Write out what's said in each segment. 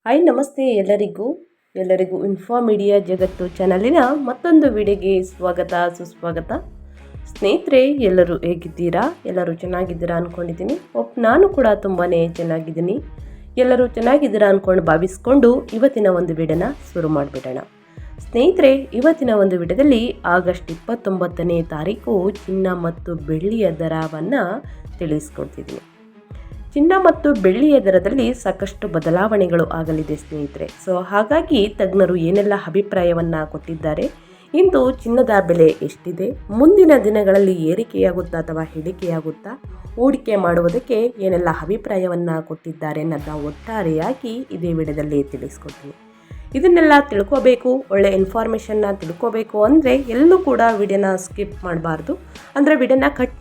Hi ನಮಸ್ತೆ ಎಲ್ಲರಿಗೂ info media ಜಗತ್ತು ಚಾನಲಿನ ಮತ್ತೊಂದು ವಿಡಿಯೋಗೆ ಸ್ವಾಗತ ಸುಸ್ವಾಗತ. ಸ್ನೇಹಿತರೆ, ಎಲ್ಲರೂ ಹೇಗಿದ್ದೀರಾ? ಎಲ್ಲರೂ ಚೆನ್ನಾಗಿದ್ದೀರಾ ಅಂದ್ಕೊಂಡಿದ್ದೀನಿ. ನಾನು ಕೂಡ ತುಂಬಾ ಚೆನ್ನಾಗಿದ್ದೀನಿ. ಎಲ್ಲರೂ ಚೆನ್ನಾಗಿದ್ದೀರಾ ಅಂದ್ಕೊಂಡು ಭಾವಿಸ್ಕೊಂಡು ಇವತ್ತಿನ ಒಂದು ವಿಡಿಯೋನ ಶುರು ಮಾಡಿಬಿಡೋಣ. ಸ್ನೇಹಿತರೆ, ಇವತ್ತಿನ ಒಂದು ವಿಡಿಯೋದಲ್ಲಿ ಆಗಸ್ಟ್ 29ನೇ ತಾರೀಕು ಚಿನ್ನ ಮತ್ತು ಬೆಳ್ಳಿಯ ದರವನ್ನು ತಿಳಿಸ್ಕೊಡ್ತಿದ್ದೀನಿ. ಚಿನ್ನ ಮತ್ತು ಬೆಳ್ಳಿಯ ದರದಲ್ಲಿ ಸಾಕಷ್ಟು ಬದಲಾವಣೆಗಳು ಆಗಲಿದೆ ಸ್ನೇಹಿತರೆ. ಹಾಗಾಗಿ ತಜ್ಞರು ಏನೆಲ್ಲ ಅಭಿಪ್ರಾಯವನ್ನು ಕೊಟ್ಟಿದ್ದಾರೆ, ಇಂದು ಚಿನ್ನದ ಬೆಲೆ ಎಷ್ಟಿದೆ, ಮುಂದಿನ ದಿನಗಳಲ್ಲಿ ಏರಿಕೆಯಾಗುತ್ತಾ ಅಥವಾ ಇಳಿಕೆಯಾಗುತ್ತಾ, ಹೂಡಿಕೆ ಮಾಡುವುದಕ್ಕೆ ಏನೆಲ್ಲ ಅಭಿಪ್ರಾಯವನ್ನು ಕೊಟ್ಟಿದ್ದಾರೆ ಅನ್ನೋದನ್ನ ಒಟ್ಟಾರೆಯಾಗಿ ಇದೇ ವಿಡಿಯೋದಲ್ಲಿ ತಿಳಿಸ್ಕೊಡ್ತೀನಿ. ಇದನ್ನೆಲ್ಲ ತಿಳ್ಕೋಬೇಕು, ಒಳ್ಳೆ ಇನ್ಫಾರ್ಮೇಷನ್ನ ತಿಳ್ಕೋಬೇಕು ಅಂದರೆ ಎಲ್ಲೂ ಕೂಡ ವಿಡಿಯೋನ ಸ್ಕಿಪ್ ಮಾಡಬಾರ್ದು. ಅಂದರೆ ವಿಡಿಯೋನ ಕಟ್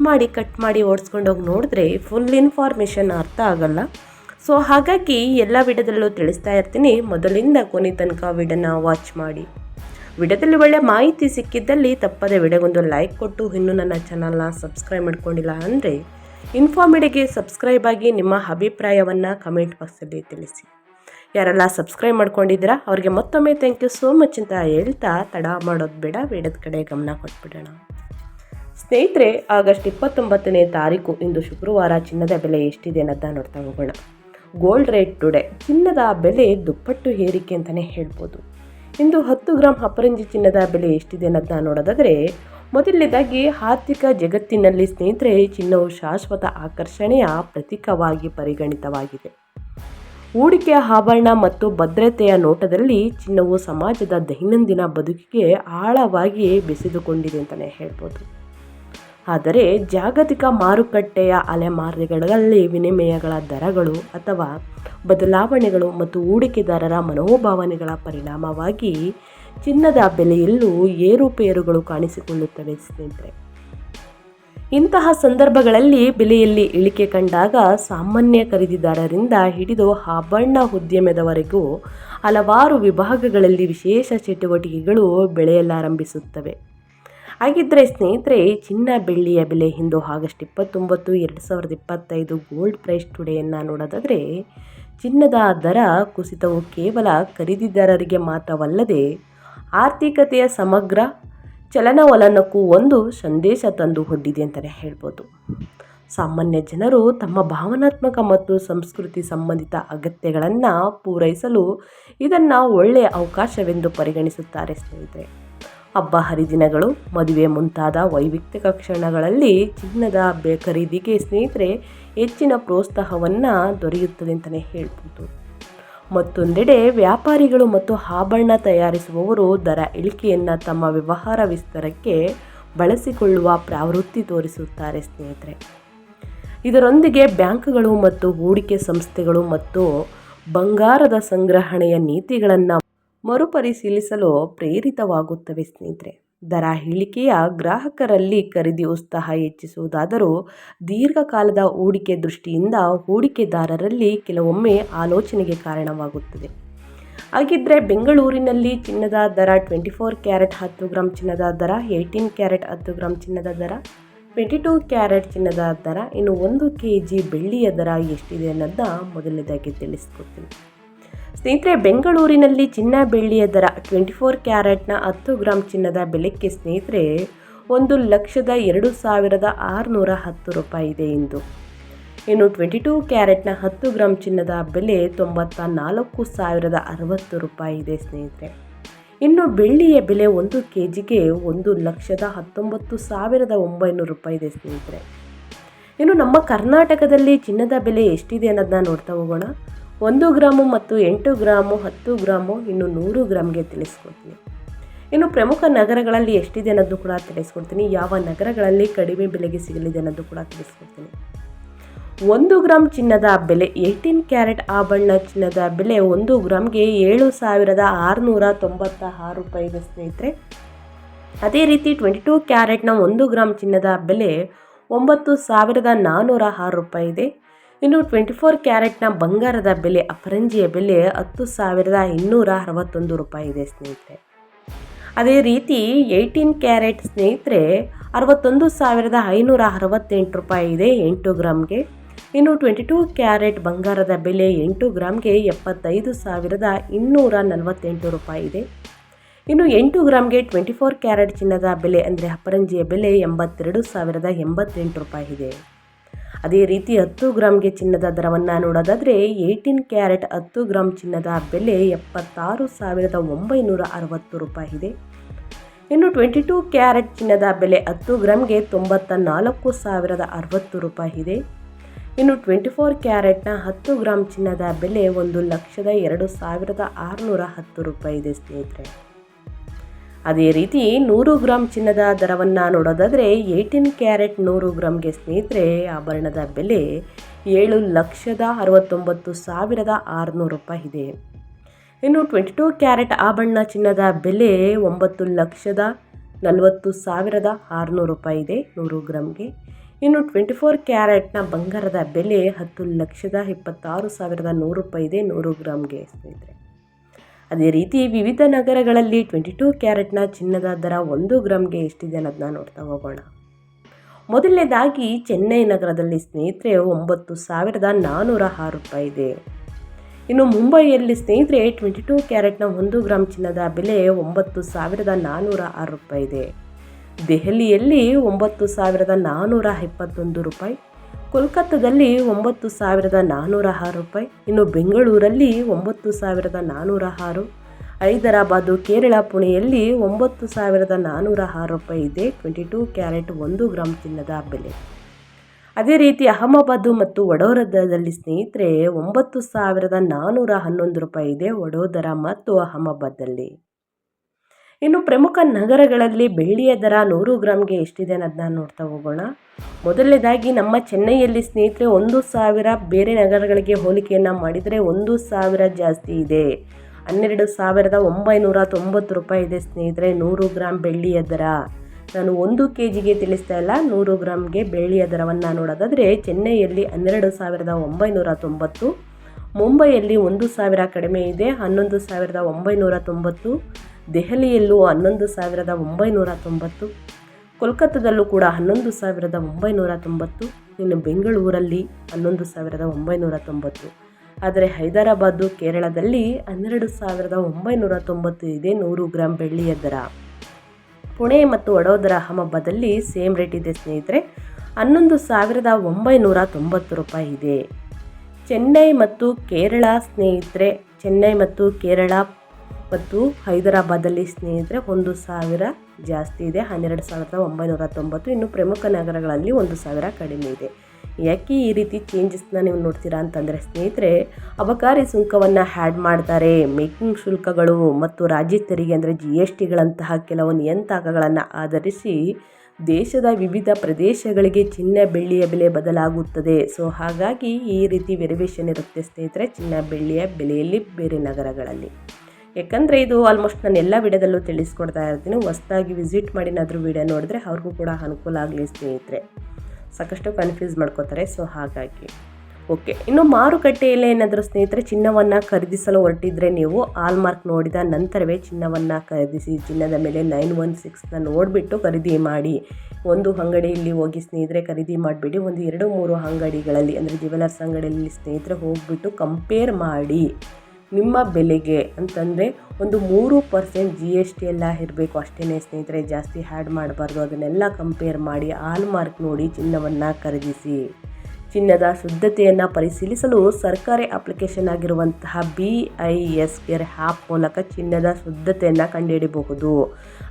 ಮಾಡಿ ಓಡಿಸ್ಕೊಂಡೋಗಿ ನೋಡಿದ್ರೆ ಫುಲ್ ಇನ್ಫಾರ್ಮೇಷನ್ ಅರ್ಥ ಆಗಲ್ಲ. ಹಾಗಾಗಿ ಎಲ್ಲ ವಿಡಿಯೋದಲ್ಲೂ ತಿಳಿಸ್ತಾ ಇರ್ತೀನಿ. ಮೊದಲಿಂದ ಕೊನೆ ತನಕ ವಿಡಿಯೋನ ವಾಚ್ ಮಾಡಿ. ವಿಡಿಯೋದಲ್ಲಿ ಒಳ್ಳೆ ಮಾಹಿತಿ ಸಿಕ್ಕಿದ್ದಲ್ಲಿ ತಪ್ಪದೆ ವಿಡಿಯೋಗೊಂದು ಲೈಕ್ ಕೊಟ್ಟು, ಇನ್ನೂ ನನ್ನ ಚಾನಲ್ನ ಸಬ್ಸ್ಕ್ರೈಬ್ ಮಾಡ್ಕೊಂಡಿಲ್ಲ ಅಂದರೆ ಇನ್ಫಾರ್ಮೇಡಿಗೆ ಸಬ್ಸ್ಕ್ರೈಬ್ ಆಗಿ ನಿಮ್ಮ ಅಭಿಪ್ರಾಯವನ್ನು ಕಮೆಂಟ್ ಬಾಕ್ಸಲ್ಲಿ ತಿಳಿಸಿ. ಯಾರೆಲ್ಲ ಸಬ್ಸ್ಕ್ರೈಬ್ ಮಾಡ್ಕೊಂಡಿದ್ದೀರಾ ಅವ್ರಿಗೆ ಮತ್ತೊಮ್ಮೆ ಥ್ಯಾಂಕ್ ಯು ಸೋ ಮಚ್ ಅಂತ ಹೇಳ್ತಾ ತಡ ಮಾಡೋದು ಬೇಡ, ವಿಡಿಯೋದ ಕಡೆ ಗಮನ ಕೊಟ್ಬಿಡೋಣ. ಸ್ನೇಹಿತರೆ, ಆಗಸ್ಟ್ 29ನೇ ತಾರೀಕು ಇಂದು ಶುಕ್ರವಾರ ಚಿನ್ನದ ಬೆಲೆ ಎಷ್ಟಿದೆ ಅನ್ನೋದನ್ನ ನೋಡ್ತಾ ಹೋಗೋಣ. Gold rate today. ಚಿನ್ನದ ಬೆಲೆ ದುಪ್ಪಟ್ಟು ಏರಿಕೆ ಅಂತಲೇ ಹೇಳ್ಬೋದು. ಇಂದು 10 ಗ್ರಾಮ್ ಅಪರಂಜಿ ಚಿನ್ನದ ಬೆಲೆ ಎಷ್ಟಿದೆ ಅನ್ನೋದನ್ನ ನೋಡೋದಾದರೆ, ಮೊದಲನೇದಾಗಿ ಆರ್ಥಿಕ ಜಗತ್ತಿನಲ್ಲಿ ಸ್ನೇಹಿತರೆ, ಚಿನ್ನವು ಶಾಶ್ವತ ಆಕರ್ಷಣೆಯ ಪ್ರತೀಕವಾಗಿ ಪರಿಗಣಿತವಾಗಿದೆ. ಹೂಡಿಕೆಯ ಆಭರಣ ಮತ್ತು ಭದ್ರತೆಯ ನೋಟದಲ್ಲಿ ಚಿನ್ನವು ಸಮಾಜದ ದೈನಂದಿನ ಬದುಕಿಗೆ ಆಳವಾಗಿ ಬೆಸೆದುಕೊಂಡಿದೆ ಅಂತಲೇ ಹೇಳ್ಬೋದು. ಆದರೆ ಜಾಗತಿಕ ಮಾರುಕಟ್ಟೆಯ ಅಲೆಮಾರಿಗಳಲ್ಲಿ ವಿನಿಮಯಗಳ ದರಗಳು ಅಥವಾ ಬದಲಾವಣೆಗಳು ಮತ್ತು ಹೂಡಿಕೆದಾರರ ಮನೋಭಾವನೆಗಳ ಪರಿಣಾಮವಾಗಿ ಚಿನ್ನದ ಬೆಲೆಯಲ್ಲೂ ಏರುಪೇರುಗಳು ಕಾಣಿಸಿಕೊಳ್ಳುತ್ತವೆ ಸ್ನೇಹಿತರೆ. ಇಂತಹ ಸಂದರ್ಭಗಳಲ್ಲಿ ಬೆಲೆಯಲ್ಲಿ ಇಳಿಕೆ ಕಂಡಾಗ ಸಾಮಾನ್ಯ ಖರೀದಿದಾರರಿಂದ ಹಿಡಿದು ಆಭರಣ ಉದ್ಯಮದವರೆಗೂ ಹಲವಾರು ವಿಭಾಗಗಳಲ್ಲಿ ವಿಶೇಷ ಚಟುವಟಿಕೆಗಳು ಬೆಳೆಯಲಾರಂಭಿಸುತ್ತವೆ. ಹಾಗಿದ್ದರೆ ಸ್ನೇಹಿತರೆ, ಚಿನ್ನ ಬೆಳ್ಳಿಯ ಬೆಲೆ ಇಂದು ಆಗಸ್ಟ್ 29, 2025 ಗೋಲ್ಡ್ ಪ್ರೈಸ್ ಟುಡೆಯನ್ನು ನೋಡೋದಾದರೆ, ಚಿನ್ನದ ದರ ಕುಸಿತವು ಕೇವಲ ಖರೀದಿದಾರರಿಗೆ ಮಾತ್ರವಲ್ಲದೆ ಆರ್ಥಿಕತೆಯ ಸಮಗ್ರ ಚಲನವಲನಕ್ಕೂ ಒಂದು ಸಂದೇಶ ತಂದು ಒಡ್ಡಿದೆ ಅಂತಲೇ ಹೇಳ್ಬೋದು. ಸಾಮಾನ್ಯ ಜನರು ತಮ್ಮ ಭಾವನಾತ್ಮಕ ಮತ್ತು ಸಂಸ್ಕೃತಿ ಸಂಬಂಧಿತ ಅಗತ್ಯಗಳನ್ನು ಪೂರೈಸಲು ಇದನ್ನು ಒಳ್ಳೆಯ ಅವಕಾಶವೆಂದು ಪರಿಗಣಿಸುತ್ತಾರೆ ಸ್ನೇಹಿತರೆ. ಹಬ್ಬ ಹರಿದಿನಗಳು, ಮದುವೆ ಮುಂತಾದ ವೈಯಕ್ತಿಕ ಕ್ಷಣಗಳಲ್ಲಿ ಚಿನ್ನದ ಖರೀದಿಗೆ ಸ್ನೇಹಿತರೆ ಹೆಚ್ಚಿನ ಪ್ರೋತ್ಸಾಹವನ್ನು ದೊರೆಯುತ್ತದೆ ಅಂತಲೇ ಹೇಳ್ಬೋದು. ಮತ್ತೊಂದೆಡೆ ವ್ಯಾಪಾರಿಗಳು ಮತ್ತು ಆಭರಣ ತಯಾರಿಸುವವರು ದರ ಇಳಿಕೆಯನ್ನು ತಮ್ಮ ವ್ಯವಹಾರ ವಿಸ್ತಾರಕ್ಕೆ ಬಳಸಿಕೊಳ್ಳುವ ಪ್ರವೃತ್ತಿ ತೋರಿಸುತ್ತಾರೆ ಸ್ನೇಹಿತರೆ. ಇದರೊಂದಿಗೆ ಬ್ಯಾಂಕ್ಗಳು ಮತ್ತು ಹೂಡಿಕೆ ಸಂಸ್ಥೆಗಳು ಮತ್ತು ಬಂಗಾರದ ಸಂಗ್ರಹಣೆಯ ನೀತಿಗಳನ್ನು ಮರುಪರಿಶೀಲಿಸಲು ಪ್ರೇರಿತವಾಗುತ್ತವೆ ಸ್ನೇಹಿತರೆ. ದರ ಇಳಿಕೆಯ ಗ್ರಾಹಕರಲ್ಲಿ ಖರೀದಿ ಉತ್ಸಾಹ ಹೆಚ್ಚಿಸುವುದಾದರೂ ದೀರ್ಘಕಾಲದ ಹೂಡಿಕೆ ದೃಷ್ಟಿಯಿಂದ ಹೂಡಿಕೆದಾರರಲ್ಲಿ ಕೆಲವೊಮ್ಮೆ ಆಲೋಚನೆಗೆ ಕಾರಣವಾಗುತ್ತದೆ. ಹಾಗಿದ್ದರೆ ಬೆಂಗಳೂರಿನಲ್ಲಿ ಚಿನ್ನದ ದರ 24 ಕ್ಯಾರೆಟ್ 10 ಗ್ರಾಮ್ ಚಿನ್ನದ ದರ, 18 ಕ್ಯಾರೆಟ್ 10 ಗ್ರಾಮ್ ಚಿನ್ನದ ದರ, 22 ಕ್ಯಾರೆಟ್ ಚಿನ್ನದ ದರ, ಇನ್ನು 1 kg ಬೆಳ್ಳಿಯ ದರ ಎಷ್ಟಿದೆ ಅನ್ನೋದನ್ನ ಮೊದಲನೇದಾಗಿ ತಿಳಿಸ್ಕೊಡ್ತೀನಿ. ಸ್ನೇಹಿತರೆ, ಬೆಂಗಳೂರಿನಲ್ಲಿ ಚಿನ್ನ ಬೆಳ್ಳಿಯ ದರ 24 ಕ್ಯಾರೆಟ್ನ 10 ಗ್ರಾಮ್ ಚಿನ್ನದ ಬೆಲೆಗೆ ಸ್ನೇಹಿತರೆ 1,02,610 ರೂಪಾಯಿ ಇದೆ ಇಂದು. ಇನ್ನು 22 ಕ್ಯಾರೆಟ್ನ 10 ಗ್ರಾಮ್ ಚಿನ್ನದ ಬೆಲೆ 94,060 ರೂಪಾಯಿ ಇದೆ ಸ್ನೇಹಿತರೆ. ಇನ್ನು ಬೆಳ್ಳಿಯ ಬೆಲೆ 1 kgಗೆ 1,19,900 ರೂಪಾಯಿ ಇದೆ ಸ್ನೇಹಿತರೆ. ಇನ್ನು ನಮ್ಮ ಕರ್ನಾಟಕದಲ್ಲಿ ಚಿನ್ನದ ಬೆಲೆ ಎಷ್ಟಿದೆ ಅನ್ನೋದನ್ನ ನೋಡ್ತಾ ಹೋಗೋಣ. 1 ಗ್ರಾಮು ಮತ್ತು 8 ಗ್ರಾಮು, 10 ಗ್ರಾಮು, ಇನ್ನು 100 ಗ್ರಾಮ್ಗೆ ತಿಳಿಸ್ಕೊಡ್ತೀನಿ. ಇನ್ನು ಪ್ರಮುಖ ನಗರಗಳಲ್ಲಿ ಎಷ್ಟಿದೆ ಅನ್ನೋದು ಕೂಡ ತಿಳಿಸ್ಕೊಡ್ತೀನಿ. ಯಾವ ನಗರಗಳಲ್ಲಿ ಕಡಿಮೆ ಬೆಲೆಗೆ ಸಿಗಲಿದೆ ಅನ್ನೋದು ಕೂಡ ತಿಳಿಸ್ಕೊಡ್ತೀನಿ. 1 ಗ್ರಾಮ್ ಚಿನ್ನದ ಬೆಲೆ 18 ಕ್ಯಾರೆಟ್ ಆಭರಣ ಚಿನ್ನದ ಬೆಲೆ 1 ಗ್ರಾಮ್ಗೆ 7,696 ರೂಪಾಯಿ ಇದೆ ಸ್ನೇಹಿತರೆ. ಅದೇ ರೀತಿ 22 ಕ್ಯಾರೆಟ್ನ 1 ಗ್ರಾಮ್ ಚಿನ್ನದ ಬೆಲೆ 9,406 ರೂಪಾಯಿ ಇದೆ. ಇನ್ನು 24 ಕ್ಯಾರೆಟ್ನ ಬಂಗಾರದ ಬೆಲೆ ಅಪರಂಜಿಯ ಬೆಲೆ 10,261 ರೂಪಾಯಿ ಇದೆ ಸ್ನೇಹಿತರೆ. ಅದೇ ರೀತಿ 18 ಕ್ಯಾರೆಟ್ ಸ್ನೇಹಿತರೆ 61,568 ರೂಪಾಯಿ ಇದೆ 8 ಗ್ರಾಮ್ಗೆ. ಇನ್ನು 22 ಕ್ಯಾರೆಟ್ ಬಂಗಾರದ ಬೆಲೆ 8 ಗ್ರಾಮ್ಗೆ 75,248 ರೂಪಾಯಿ ಇದೆ. ಇನ್ನು 8 ಗ್ರಾಮ್ಗೆ 24 ಕ್ಯಾರೆಟ್ ಚಿನ್ನದ ಬೆಲೆ ಅಂದರೆ ಅಪರಂಜಿಯ ಬೆಲೆ 82,088 ರೂಪಾಯಿ ಇದೆ. ಅದೇ ರೀತಿ 10 ಗ್ರಾಮ್ಗೆ ಚಿನ್ನದ ದರವನ್ನು ನೋಡೋದಾದರೆ 18 ಕ್ಯಾರೆಟ್ 10 ಗ್ರಾಮ್ ಚಿನ್ನದ ಬೆಲೆ 76,960 ರೂಪಾಯಿ ಇದೆ. ಇನ್ನು 22 ಕ್ಯಾರೆಟ್ ಚಿನ್ನದ ಬೆಲೆ 10 ಗ್ರಾಮ್ಗೆ 94,060 ರೂಪಾಯಿ ಇದೆ. ಇನ್ನು 24 ಕ್ಯಾರೆಟ್ನ 10 ಗ್ರಾಮ್ ಚಿನ್ನದ ಬೆಲೆ 1,02,610 ರೂಪಾಯಿ ಇದೆ ಸ್ನೇಹಿತರೆ. ಅದೇ ರೀತಿ 100 ಗ್ರಾಮ್ ಚಿನ್ನದ ದರವನ್ನು ನೋಡೋದಾದರೆ 18 ಕ್ಯಾರೆಟ್ 100 ಗ್ರಾಮ್ಗೆ ಸ್ನೇಹಿತರೆ ಆಭರಣದ ಬೆಲೆ 7,69,600 ರೂಪಾಯಿ ಇದೆ. ಇನ್ನು 22 ಕ್ಯಾರೆಟ್ ಆಭರಣ ಚಿನ್ನದ ಬೆಲೆ 9,40,600 ರೂಪಾಯಿ ಇದೆ 100 ಗ್ರಾಮ್ಗೆ. ಇನ್ನು 24 ಕ್ಯಾರೆಟ್ನ ಬಂಗಾರದ ಬೆಲೆ 10,26,100 ರೂಪಾಯಿ ಇದೆ 100 ಗ್ರಾಮ್ಗೆ ಸ್ನೇಹಿತರೆ. ಅದೇ ರೀತಿ ವಿವಿಧ ನಗರಗಳಲ್ಲಿ 22 ಕ್ಯಾರೆಟ್ನ ಚಿನ್ನದ ದರ 1 ಗ್ರಾಮ್ಗೆ ಎಷ್ಟಿದೆ ಅನ್ನೋದನ್ನ ನೋಡ್ತಾ ಹೋಗೋಣ. ಮೊದಲನೇದಾಗಿ ಚೆನ್ನೈ ನಗರದಲ್ಲಿ ಸ್ನೇಹಿತರೆ 9,406 ರೂಪಾಯಿ ಇದೆ. ಇನ್ನು ಮುಂಬೈಯಲ್ಲಿ ಸ್ನೇಹಿತರೆ 22 ಕ್ಯಾರೆಟ್ನ 1 ಗ್ರಾಮ್ ಚಿನ್ನದ ಬೆಲೆ 9,406 ರೂಪಾಯಿ ಇದೆ. ದೆಹಲಿಯಲ್ಲಿ 9,421 ರೂಪಾಯಿ, ಕೋಲ್ಕತ್ತಾದಲ್ಲಿ 9,406 ರೂಪಾಯಿ, ಇನ್ನು ಬೆಂಗಳೂರಲ್ಲಿ 9,406, ಹೈದರಾಬಾದು, ಕೇರಳ, ಪುಣೆಯಲ್ಲಿ 9,406 ರೂಪಾಯಿ ಇದೆ 22 ಕ್ಯಾರೆಟ್ 1 ಗ್ರಾಮ್ ಚಿನ್ನದ ಬೆಲೆ. ಅದೇ ರೀತಿ ಅಹಮದಾಬಾದು ಮತ್ತು ವಡೋದರಾದಲ್ಲಿ ಸ್ನೇಹಿತರೆ 9,411 ರೂಪಾಯಿ ಇದೆ ವಡೋದರ ಮತ್ತು ಅಹಮದಾಬಾದಲ್ಲಿ. ಇನ್ನು ಪ್ರಮುಖ ನಗರಗಳಲ್ಲಿ ಬೆಳ್ಳಿಯ ದರ 100 ಗ್ರಾಮ್ಗೆ ಎಷ್ಟಿದೆ ಅನ್ನೋದನ್ನ ನೋಡ್ತಾ ಹೋಗೋಣ. ಮೊದಲನೇದಾಗಿ ನಮ್ಮ ಚೆನ್ನೈಯಲ್ಲಿ ಸ್ನೇಹಿತರೆ 1,000, ಬೇರೆ ನಗರಗಳಿಗೆ ಹೋಲಿಕೆಯನ್ನು ಮಾಡಿದರೆ 1,000 ಜಾಸ್ತಿ ಇದೆ, 12,990 ರೂಪಾಯಿ ಇದೆ ಸ್ನೇಹಿತರೆ 100 ಗ್ರಾಮ್ ಬೆಳ್ಳಿಯ ದರ. ನಾನು 1 kgಗೆ ತಿಳಿಸ್ತಾ ಇಲ್ಲ, 100 ಗ್ರಾಮ್ಗೆ ಬೆಳ್ಳಿಯ ದರವನ್ನು ನೋಡೋದಾದರೆ ಚೆನ್ನೈಯಲ್ಲಿ 12,990, ಮುಂಬೈಯಲ್ಲಿ 1,000 ಕಡಿಮೆ ಇದೆ 11,990, ದೆಹಲಿಯಲ್ಲೂ 11,990, ಕೋಲ್ಕತ್ತಾದಲ್ಲೂ ಕೂಡ 11,990, ಇನ್ನು ಬೆಂಗಳೂರಲ್ಲಿ 11,990. ಆದರೆ ಹೈದರಾಬಾದು, ಕೇರಳದಲ್ಲಿ 12,990 ಇದೆ 100 ಗ್ರಾಮ್ ಬೆಳ್ಳಿಯ ದರ. ಪುಣೆ ಮತ್ತು ವಡೋದರ, ಅಹಮದಾಬಾದಲ್ಲಿ ಸೇಮ್ ರೇಟ್ ಇದೆ ಸ್ನೇಹಿತರೆ 11,990 ರೂಪಾಯಿ ಇದೆ. ಚೆನ್ನೈ ಮತ್ತು ಕೇರಳ ಸ್ನೇಹಿತರೆ, ಚೆನ್ನೈ ಮತ್ತು ಕೇರಳ ಮತ್ತು ಹೈದರಾಬಾದಲ್ಲಿ ಸ್ನೇಹಿತರೆ 1,000 ಜಾಸ್ತಿ ಇದೆ 12,990, ಇನ್ನು ಪ್ರಮುಖ ನಗರಗಳಲ್ಲಿ 1,000 ಕಡಿಮೆ ಇದೆ. ಯಾಕೆ ಈ ರೀತಿ ಚೇಂಜಸ್ನ ನೀವು ನೋಡ್ತೀರಾ ಅಂತಂದರೆ ಸ್ನೇಹಿತರೆ, ಅಬಕಾರಿ ಸುಂಕವನ್ನು ಹ್ಯಾಡ್ ಮಾಡ್ತಾರೆ. ಮೇಕಿಂಗ್ ಶುಲ್ಕಗಳು ಮತ್ತು ರಾಜ್ಯ ತೆರಿಗೆ ಅಂದರೆ GSTಗಳಂತಹ ಕೆಲವು ನಿಯತಾಂಕಗಳನ್ನು ಆಧರಿಸಿ ದೇಶದ ವಿವಿಧ ಪ್ರದೇಶಗಳಿಗೆ ಚಿನ್ನ ಬೆಳ್ಳಿಯ ಬೆಲೆ ಬದಲಾಗುತ್ತದೆ. ಸೊ ಹಾಗಾಗಿ ಈ ರೀತಿ ವೇರಿಯೇಷನ್ ಇರುತ್ತೆ ಸ್ನೇಹಿತರೆ ಚಿನ್ನ ಬೆಳ್ಳಿಯ ಬೆಲೆಯಲ್ಲಿ ಬೇರೆ ನಗರಗಳಲ್ಲಿ. ಯಾಕಂದರೆ ಇದು ಆಲ್ಮೋಸ್ಟ್ ನಾನು ಎಲ್ಲ ವಿಡಿಯೋದಲ್ಲೂ ತಿಳಿಸ್ಕೊಡ್ತಾ ಇರ್ತೀನಿ. ಹೊಸದಾಗಿ ವಿಸಿಟ್ ಮಾಡಿ ಏನಾದರೂ ವಿಡಿಯೋ ನೋಡಿದ್ರೆ ಅವ್ರಿಗೂ ಕೂಡ ಅನುಕೂಲ ಆಗಲಿ ಸ್ನೇಹಿತರೆ. ಸಾಕಷ್ಟು ಕನ್ಫ್ಯೂಸ್ ಮಾಡ್ಕೋತಾರೆ. ಸೊ ಹಾಗಾಗಿ ಓಕೆ. ಇನ್ನು ಮಾರುಕಟ್ಟೆಯಲ್ಲಿ ಏನಾದರೂ ಸ್ನೇಹಿತರೆ ಚಿನ್ನವನ್ನು ಖರೀದಿಸಲು ಹೊರಟಿದ್ರೆ ನೀವು ಹಾಲ್ಮಾರ್ಕ್ ನೋಡಿದ ನಂತರವೇ ಚಿನ್ನವನ್ನು ಖರೀದಿಸಿ. ಚಿನ್ನದ ಮೇಲೆ 916ನ ನೋಡಿಬಿಟ್ಟು ಖರೀದಿ ಮಾಡಿ. ಒಂದು ಅಂಗಡಿಯಲ್ಲಿ ಹೋಗಿ ಸ್ನೇಹಿತರೆ ಖರೀದಿ ಮಾಡಬೇಡಿ, ಒಂದು 2-3 ಅಂಗಡಿಗಳಲ್ಲಿ ಅಂದರೆ ಜ್ಯುವೆಲರ್ಸ್ ಅಂಗಡಿಯಲ್ಲಿ ಸ್ನೇಹಿತರೆ ಹೋಗಿಬಿಟ್ಟು ಕಂಪೇರ್ ಮಾಡಿ ನಿಮ್ಮ ಬೆಲೆಗೆ. ಅಂತಂದರೆ ಒಂದು 3% GST ಎಲ್ಲ ಇರಬೇಕು ಅಷ್ಟೇ ಸ್ನೇಹಿತರೆ, ಜಾಸ್ತಿ ಹ್ಯಾಡ್ ಮಾಡಬಾರ್ದು. ಅದನ್ನೆಲ್ಲ ಕಂಪೇರ್ ಮಾಡಿ ಹಾಲ್ಮಾರ್ಕ್ ನೋಡಿ ಚಿನ್ನವನ್ನು ಖರೀದಿಸಿ. ಚಿನ್ನದ ಶುದ್ಧತೆಯನ್ನು ಪರಿಶೀಲಿಸಲು ಸರ್ಕಾರಿ ಅಪ್ಲಿಕೇಶನ್ ಆಗಿರುವಂತಹ BIS ಕೇರ್ ಆ್ಯಪ್ ಮೂಲಕ ಚಿನ್ನದ ಶುದ್ಧತೆಯನ್ನು ಕಂಡುಹಿಡಿಯಬಹುದು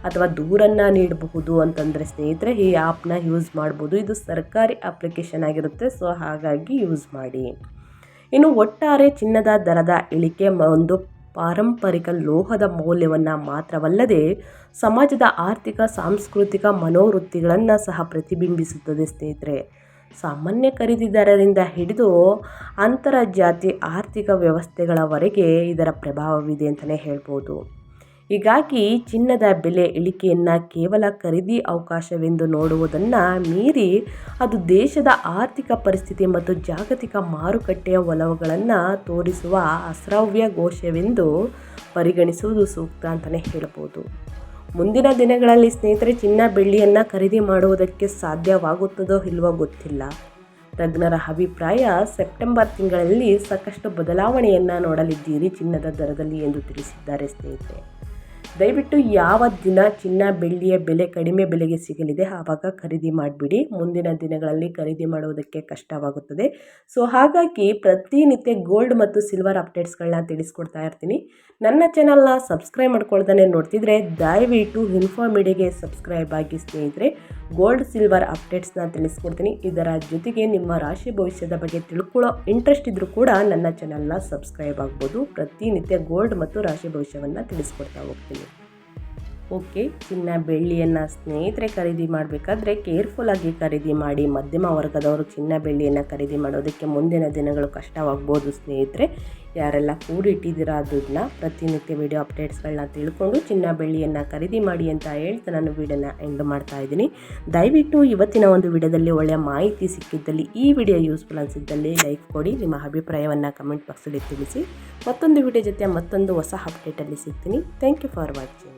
ಅಥವಾ ದೂರನ್ನು ನೀಡಬಹುದು ಅಂತಂದರೆ ಸ್ನೇಹಿತರೆ ಈ ಆ್ಯಪ್ನ ಯೂಸ್ ಮಾಡ್ಬೋದು. ಇದು ಸರ್ಕಾರಿ ಅಪ್ಲಿಕೇಶನ್ ಆಗಿರುತ್ತೆ. ಸೊ ಹಾಗಾಗಿ ಯೂಸ್ ಮಾಡಿ. ಇನ್ನು ಒಟ್ಟಾರೆ ಚಿನ್ನದ ದರದ ಇಳಿಕೆ ಒಂದು ಪಾರಂಪರಿಕ ಲೋಹದ ಮೌಲ್ಯವನ್ನು ಮಾತ್ರವಲ್ಲದೆ ಸಮಾಜದ ಆರ್ಥಿಕ, ಸಾಂಸ್ಕೃತಿಕ ಮನೋವೃತ್ತಿಗಳನ್ನು ಸಹ ಪ್ರತಿಬಿಂಬಿಸುತ್ತದೆ ಸ್ನೇಹಿತರೆ. ಸಾಮಾನ್ಯ ಖರೀದಿದಾರರಿಂದ ಹಿಡಿದು ಅಂತರ್ಜಾತಿ ಆರ್ಥಿಕ ವ್ಯವಸ್ಥೆಗಳವರೆಗೆ ಇದರ ಪ್ರಭಾವವಿದೆ ಅಂತಲೇ ಹೇಳ್ಬೋದು. ಹೀಗಾಗಿ ಚಿನ್ನದ ಬೆಲೆ ಇಳಿಕೆಯನ್ನು ಕೇವಲ ಖರೀದಿ ಅವಕಾಶವೆಂದು ನೋಡುವುದನ್ನು ಮೀರಿ ಅದು ದೇಶದ ಆರ್ಥಿಕ ಪರಿಸ್ಥಿತಿ ಮತ್ತು ಜಾಗತಿಕ ಮಾರುಕಟ್ಟೆಯ ಒಲವುಗಳನ್ನು ತೋರಿಸುವ ಅಶ್ರಾವ್ಯ ಘೋಷವೆಂದು ಪರಿಗಣಿಸುವುದು ಸೂಕ್ತ ಅಂತಲೇ ಹೇಳ್ಬೋದು. ಮುಂದಿನ ದಿನಗಳಲ್ಲಿ ಸ್ನೇಹಿತರೆ ಚಿನ್ನ ಬೆಳ್ಳಿಯನ್ನು ಖರೀದಿ ಮಾಡುವುದಕ್ಕೆ ಸಾಧ್ಯವಾಗುತ್ತದೋ ಇಲ್ವೋ ಗೊತ್ತಿಲ್ಲ. ತಜ್ಞರ ಅಭಿಪ್ರಾಯ ಸೆಪ್ಟೆಂಬರ್ ತಿಂಗಳಲ್ಲಿ ಸಾಕಷ್ಟು ಬದಲಾವಣೆಯನ್ನು ನೋಡಲಿದ್ದೀರಿ ಚಿನ್ನದ ದರದಲ್ಲಿ ಎಂದು ತಿಳಿಸಿದ್ದಾರೆ ಸ್ನೇಹಿತರೆ. ದಯವಿಟ್ಟು ಯಾವ ದಿನ ಚಿನ್ನ ಬೆಳ್ಳಿಯ ಬೆಲೆ ಕಡಿಮೆ ಬೆಲೆಗೆ ಸಿಗಲಿದೆ ಆವಾಗ ಖರೀದಿ ಮಾಡಿಬಿಡಿ. ಮುಂದಿನ ದಿನಗಳಲ್ಲಿ ಖರೀದಿ ಮಾಡುವುದಕ್ಕೆ ಕಷ್ಟವಾಗುತ್ತದೆ. ಸೊ ಹಾಗಾಗಿ ಪ್ರತಿನಿತ್ಯ ಗೋಲ್ಡ್ ಮತ್ತು ಸಿಲ್ವರ್ ಅಪ್ಡೇಟ್ಸ್ಗಳನ್ನ ತಿಳಿಸ್ಕೊಡ್ತಾ ಇರ್ತೀನಿ. ನನ್ನ ಚಾನಲ್ನ ಸಬ್ಸ್ಕ್ರೈಬ್ ಮಾಡ್ಕೊಳ್ದೇ ನೋಡ್ತಿದ್ರೆ ದಯವಿಟ್ಟು ಇನ್ಫೋ ಮೀಡಿಯಾಗೆ ಸಬ್ಸ್ಕ್ರೈಬ್ ಆಗಿ ಸ್ನೇಹಿತರೆ. ಗೋಲ್ಡ್ ಸಿಲ್ವರ್ ಅಪ್ಡೇಟ್ಸ್ನ ತಿಳಿಸ್ಕೊಡ್ತೀನಿ. ಇದರ ಜೊತೆಗೆ ನಿಮ್ಮ ರಾಶಿ ಭವಿಷ್ಯದ ಬಗ್ಗೆ ತಿಳ್ಕೊಳ್ಳೋ ಇಂಟ್ರೆಸ್ಟ್ ಇದ್ದರೂ ಕೂಡ ನನ್ನ ಚಾನಲ್ನ ಸಬ್ಸ್ಕ್ರೈಬ್ ಆಗ್ಬೋದು. ಪ್ರತಿನಿತ್ಯ ಗೋಲ್ಡ್ ಮತ್ತು ರಾಶಿ ಭವಿಷ್ಯವನ್ನು ತಿಳಿಸ್ಕೊಡ್ತಾ ಹೋಗ್ತೀನಿ. ಓಕೆ, ಚಿನ್ನ ಬೆಳ್ಳಿಯನ್ನು ಸ್ನೇಹಿತರೆ ಖರೀದಿ ಮಾಡಬೇಕಾದ್ರೆ ಕೇರ್ಫುಲ್ಲಾಗಿ ಖರೀದಿ ಮಾಡಿ. ಮಧ್ಯಮ ವರ್ಗದವರು ಚಿನ್ನ ಬೆಳ್ಳಿಯನ್ನು ಖರೀದಿ ಮಾಡೋದಕ್ಕೆ ಮುಂದಿನ ದಿನಗಳು ಕಷ್ಟವಾಗ್ಬೋದು ಸ್ನೇಹಿತರೆ. ಯಾರೆಲ್ಲ ಕೂಡಿಟ್ಟಿದ್ದೀರಾ ದುಡ್ಡನ್ನ ಪ್ರತಿನಿತ್ಯ ವಿಡಿಯೋ ಅಪ್ಡೇಟ್ಸ್ಗಳನ್ನ ತಿಳ್ಕೊಂಡು ಚಿನ್ನ ಬೆಳ್ಳಿಯನ್ನು ಖರೀದಿ ಮಾಡಿ ಅಂತ ಹೇಳ್ತಾ ನಾನು ವಿಡಿಯೋನ ಎಂಡ್ ಮಾಡ್ತಾ ಇದ್ದೀನಿ. ದಯವಿಟ್ಟು ಇವತ್ತಿನ ಒಂದು ವಿಡಿಯೋದಲ್ಲಿ ಒಳ್ಳೆಯ ಮಾಹಿತಿ ಸಿಕ್ಕಿದ್ದಲ್ಲಿ, ಈ ವಿಡಿಯೋ ಯೂಸ್ಫುಲ್ ಅನಿಸಿದ್ದಲ್ಲಿ ಲೈಕ್ ಕೊಡಿ. ನಿಮ್ಮ ಅಭಿಪ್ರಾಯವನ್ನು ಕಮೆಂಟ್ ಬಾಕ್ಸಲ್ಲಿ ತಿಳಿಸಿ. ಮತ್ತೊಂದು ವಿಡಿಯೋ ಜೊತೆ ಮತ್ತೊಂದು ಹೊಸ ಅಪ್ಡೇಟಲ್ಲಿ ಸಿಗ್ತೀನಿ. Thank you for watching.